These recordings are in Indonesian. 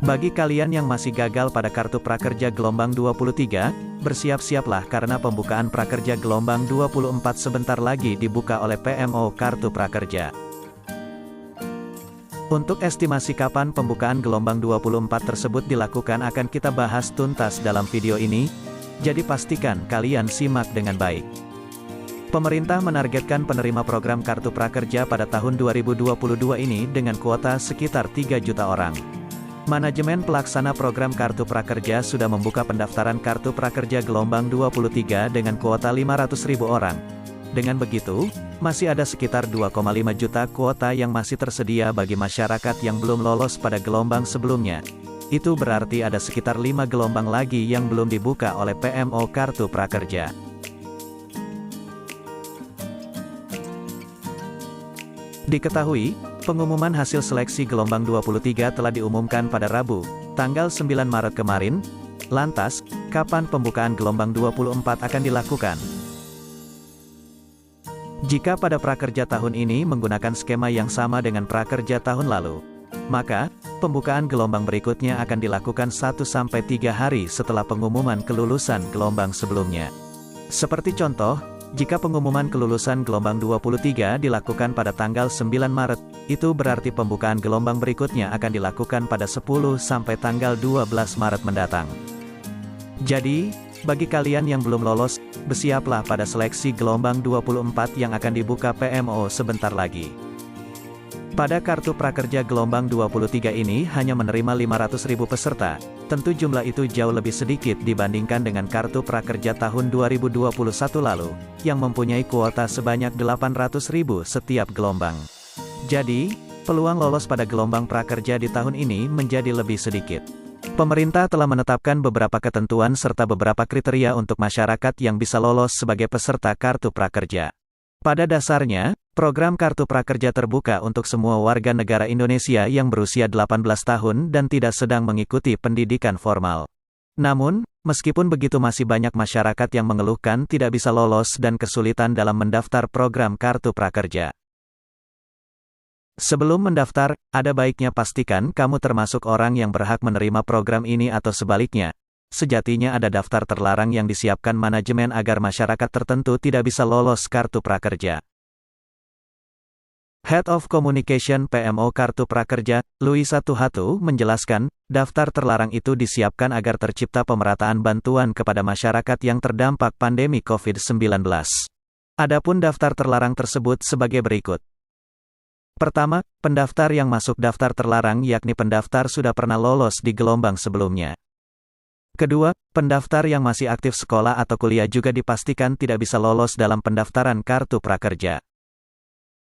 Bagi kalian yang masih gagal pada kartu prakerja gelombang 23, bersiap-siaplah karena pembukaan prakerja gelombang 24 sebentar lagi dibuka oleh PMO Kartu Prakerja. Untuk estimasi kapan pembukaan gelombang 24 tersebut dilakukan akan kita bahas tuntas dalam video ini, jadi pastikan kalian simak dengan baik. Pemerintah menargetkan penerima program Kartu Prakerja pada tahun 2022 ini dengan kuota sekitar 3 juta orang. Manajemen pelaksana program Kartu Prakerja sudah membuka pendaftaran Kartu Prakerja gelombang 23 dengan kuota 500.000 orang. Dengan begitu, masih ada sekitar 2,5 juta kuota yang masih tersedia bagi masyarakat yang belum lolos pada gelombang sebelumnya. Itu berarti ada sekitar 5 gelombang lagi yang belum dibuka oleh PMO Kartu Prakerja. Diketahui, pengumuman hasil seleksi gelombang 23 telah diumumkan pada Rabu, tanggal 9 Maret kemarin. Lantas, kapan pembukaan gelombang 24 akan dilakukan? Jika pada prakerja tahun ini menggunakan skema yang sama dengan prakerja tahun lalu, maka, pembukaan gelombang berikutnya akan dilakukan 1-3 hari setelah pengumuman kelulusan gelombang sebelumnya. Seperti contoh, jika pengumuman kelulusan gelombang 23 dilakukan pada tanggal 9 Maret, itu berarti pembukaan gelombang berikutnya akan dilakukan pada 10 sampai tanggal 12 Maret mendatang. Jadi, bagi kalian yang belum lolos, bersiaplah pada seleksi gelombang 24 yang akan dibuka PMO sebentar lagi. Pada Kartu Prakerja gelombang 23 ini hanya menerima 500.000 peserta, tentu jumlah itu jauh lebih sedikit dibandingkan dengan Kartu Prakerja tahun 2021 lalu, yang mempunyai kuota sebanyak 800.000 setiap gelombang. Jadi, peluang lolos pada gelombang prakerja di tahun ini menjadi lebih sedikit. Pemerintah telah menetapkan beberapa ketentuan serta beberapa kriteria untuk masyarakat yang bisa lolos sebagai peserta Kartu Prakerja. Pada dasarnya, program Kartu Prakerja terbuka untuk semua warga negara Indonesia yang berusia 18 tahun dan tidak sedang mengikuti pendidikan formal. Namun, meskipun begitu masih banyak masyarakat yang mengeluhkan tidak bisa lolos dan kesulitan dalam mendaftar program Kartu Prakerja. Sebelum mendaftar, ada baiknya pastikan kamu termasuk orang yang berhak menerima program ini atau sebaliknya. Sejatinya ada daftar terlarang yang disiapkan manajemen agar masyarakat tertentu tidak bisa lolos Kartu Prakerja. Head of Communication PMO Kartu Prakerja, Luisa Tuhatu, menjelaskan, daftar terlarang itu disiapkan agar tercipta pemerataan bantuan kepada masyarakat yang terdampak pandemi COVID-19. Adapun daftar terlarang tersebut sebagai berikut. Pertama, pendaftar yang masuk daftar terlarang yakni pendaftar sudah pernah lolos di gelombang sebelumnya. Kedua, pendaftar yang masih aktif sekolah atau kuliah juga dipastikan tidak bisa lolos dalam pendaftaran Kartu Prakerja.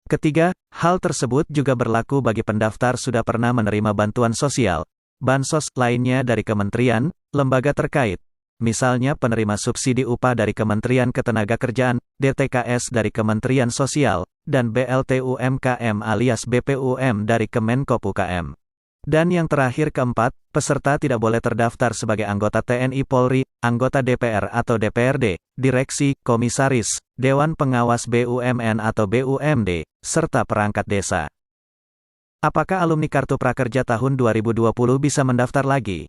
Ketiga, hal tersebut juga berlaku bagi pendaftar sudah pernah menerima bantuan sosial, bansos lainnya dari kementerian, lembaga terkait, misalnya penerima subsidi upah dari Kementerian Ketenagakerjaan, DTKS dari Kementerian Sosial, dan BLT UMKM alias BPUM dari Kemenkop UKM. Dan yang terakhir keempat, peserta tidak boleh terdaftar sebagai anggota TNI Polri, anggota DPR atau DPRD, direksi, komisaris, Dewan Pengawas BUMN atau BUMD, serta perangkat desa. Apakah alumni Kartu Prakerja tahun 2020 bisa mendaftar lagi?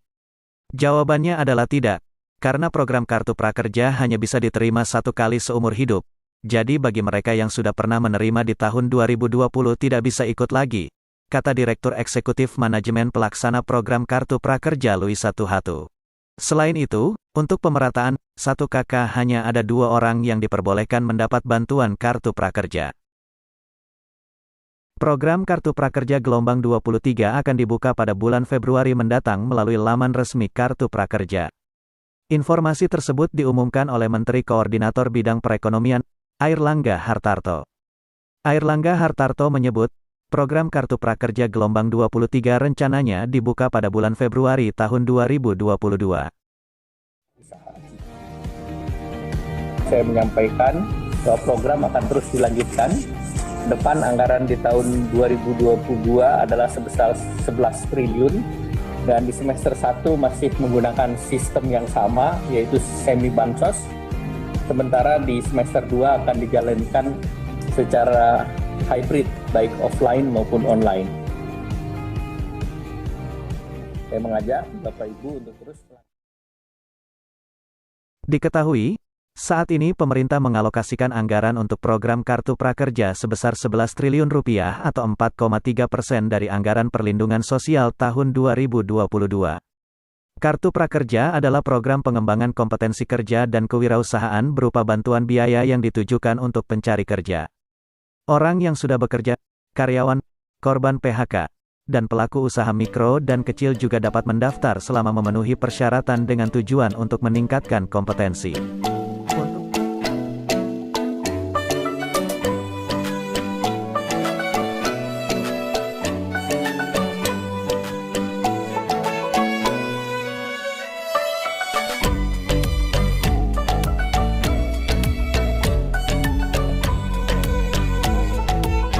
Jawabannya adalah tidak, karena program Kartu Prakerja hanya bisa diterima 1 kali seumur hidup. Jadi bagi mereka yang sudah pernah menerima di tahun 2020 tidak bisa ikut lagi, kata Direktur Eksekutif Manajemen Pelaksana Program Kartu Prakerja Luisa Tuhatu. Selain itu, untuk pemerataan, 1 KK hanya ada 2 orang yang diperbolehkan mendapat bantuan Kartu Prakerja. Program Kartu Prakerja gelombang 23 akan dibuka pada bulan Februari mendatang melalui laman resmi Kartu Prakerja. Informasi tersebut diumumkan oleh Menteri Koordinator Bidang Perekonomian, Airlangga Hartarto. Airlangga Hartarto menyebut, program Kartu Prakerja gelombang 23 rencananya dibuka pada bulan Februari tahun 2022. Saya menyampaikan bahwa program akan terus dilanjutkan. Depan anggaran di tahun 2022 adalah sebesar 11 triliun dan di semester 1 masih menggunakan sistem yang sama yaitu semi bansos. Sementara di semester 2 akan dijalankan secara hybrid, baik offline maupun online. Saya mengajak Bapak Ibu untuk terus. Diketahui, saat ini pemerintah mengalokasikan anggaran untuk program Kartu Prakerja sebesar 11 triliun rupiah atau 4,3% dari anggaran perlindungan sosial tahun 2022. Kartu Prakerja adalah program pengembangan kompetensi kerja dan kewirausahaan berupa bantuan biaya yang ditujukan untuk pencari kerja. Orang yang sudah bekerja, karyawan, korban PHK, dan pelaku usaha mikro dan kecil juga dapat mendaftar selama memenuhi persyaratan dengan tujuan untuk meningkatkan kompetensi.